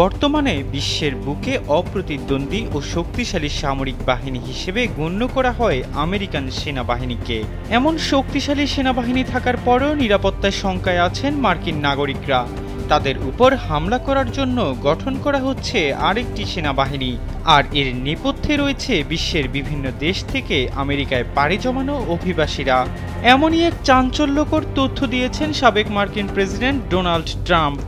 বর্তমানে বিশ্বের বুকে অপ্রতিদ্বন্দ্বী ও শক্তিশালী সামরিক বাহিনী হিসেবে গণ্য করা হয় আমেরিকান সেনাবাহিনীকে। এমন শক্তিশালী সেনাবাহিনী থাকার পরও নিরাপত্তার শঙ্কায় আছেন মার্কিন নাগরিকরা। তাদের উপর হামলা করার জন্য গঠন করা হচ্ছে আরেকটি সেনাবাহিনী, আর এর নেপথ্যে রয়েছে বিশ্বের বিভিন্ন দেশ থেকে আমেরিকায় পাড়ি জমানো অভিবাসীরা। এমনই এক চাঞ্চল্যকর তথ্য দিয়েছেন সাবেক মার্কিন প্রেসিডেন্ট ডোনাল্ড ট্রাম্প।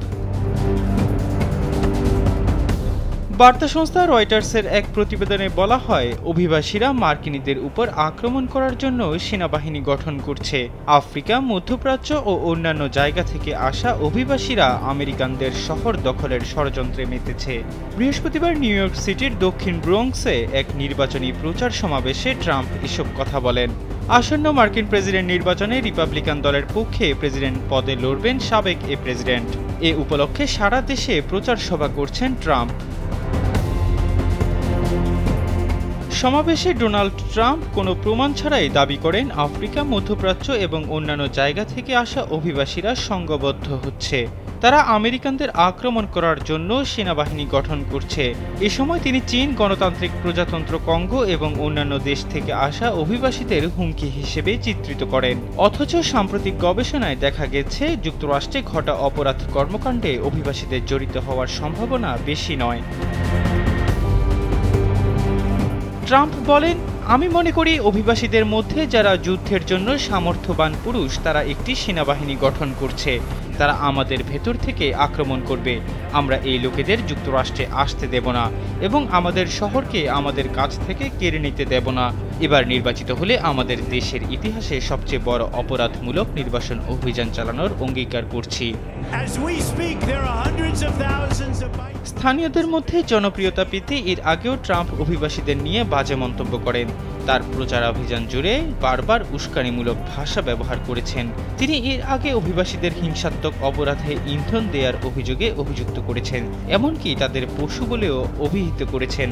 বার্তা সংস্থা রয়টার্সের এক প্রতিবেদনে বলা হয়, অভিবাসীরা মার্কিনীদের উপর আক্রমণ করার জন্য সেনাবাহিনী গঠন করছে। আফ্রিকা, মধ্যপ্রাচ্য ও অন্যান্য জায়গা থেকে আসা অভিবাসীরা আমেরিকানদের শহর দখলের ষড়যন্ত্রে মেতেছে। বৃহস্পতিবার নিউ ইয়র্ক সিটির দক্ষিণ ব্রোঙ্কসে এক নির্বাচনী প্রচার সমাবেশে ট্রাম্প এসব কথা বলেন। আসন্ন মার্কিন প্রেসিডেন্ট নির্বাচনে রিপাবলিকান দলের পক্ষে প্রেসিডেন্ট পদে লড়বেন সাবেক এ প্রেসিডেন্ট। এ উপলক্ষে সারা দেশে প্রচার সভা করছেন ট্রাম্প। সমাবেশে ডোনাল্ড ট্রাম্প কোনো প্রমাণ ছাড়াই দাবি করেন, আফ্রিকা, মধ্যপ্রাচ্য এবং অন্যান্য জায়গা থেকে আসা অভিবাসীরা সংঘবদ্ধ হচ্ছে। তারা আমেরিকানদের আক্রমণ করার জন্য সেনাবাহিনী গঠন করছে। এ সময় তিনি চীন, গণতান্ত্রিক প্রজাতন্ত্র কঙ্গো এবং অন্যান্য দেশ থেকে আসা অভিবাসীদের হুমকি হিসেবে চিত্রিত করেন। অথচ সাম্প্রতিক গবেষণায় দেখা গেছে, যুক্তরাষ্ট্রে ঘটা অপরাধ কর্মকাণ্ডে অভিবাসীদের জড়িত হওয়ার সম্ভাবনা বেশি নয়। ট্রাম্প বলেন, আমি মনে করি অভিবাসীদের মধ্যে যারা যুদ্ধের জন্য সামর্থ্যবান পুরুষ, তারা একটি সেনাবাহিনী গঠন করছে। তারা আমাদের ভেতর থেকে আক্রমণ করবে। আমরা এই লোকেদের যুক্তরাষ্ট্রে আসতে দেব না এবং আমাদের শহরকে আমাদের কাছ থেকে কেড়ে নিতে দেব না। এবার নির্বাচিত হলে আমাদের দেশের ইতিহাসে সবচেয়ে বড় অপরাধমূলক নির্বাসন অভিযান চালানোর অঙ্গীকার করছি। স্থানীয়দের মধ্যে জনপ্রিয়তা পেতে এর আগেও ট্রাম্প অভিবাসীদের নিয়ে বাজে মন্তব্য করেন। তার প্রচারাভিযান জুড়ে বারবার উস্কানিমূলক ভাষা ব্যবহার করেছেন। তিনি এর আগে অভিবাসীদের হিংসাত্মক অপরাধে ইন্ধন দেওয়ার অভিযোগে অভিযুক্ত করেছেন, এমনকি তাদের পশু বলেও অভিহিত করেছেন।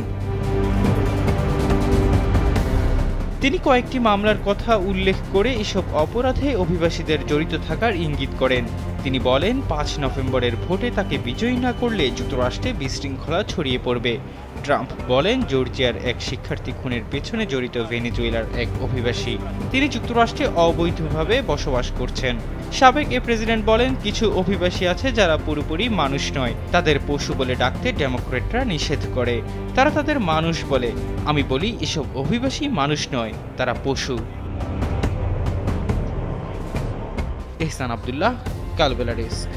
তিনি কয়েকটি মামলার কথা উল্লেখ করে এসব অপরাধে অভিবাসীদের জড়িত থাকার ইঙ্গিত করেন। তিনি বলেন, ৫ নভেম্বরের ভোটে তাকে বিজয়ী না করলে যুক্তরাষ্ট্রে বিশৃঙ্খলা ছড়িয়ে পড়বে। ট্রাম্প বলেন, জর্জিয়ার এক শিক্ষার্থী খুনের পেছনে জড়িত ভেনেজুয়েলার এক অভিবাসী। তিনি যুক্তরাষ্ট্রে অবৈধভাবে বসবাস করছেন। সাবেক এ প্রেসিডেন্ট বলেন, কিছু অভিবাসী আছে যারা পুরোপুরি মানুষ নয়। তাদের পশু বলে ডাকতে ডেমোক্র্যাটরা নিষেধ করে। তারা তাদের মানুষ বলে। আমি বলি, এসব অভিবাসী মানুষ নয়, তারা পশু। এহসান আব্দুল্লাহ, কালবেলা ডেস্ক।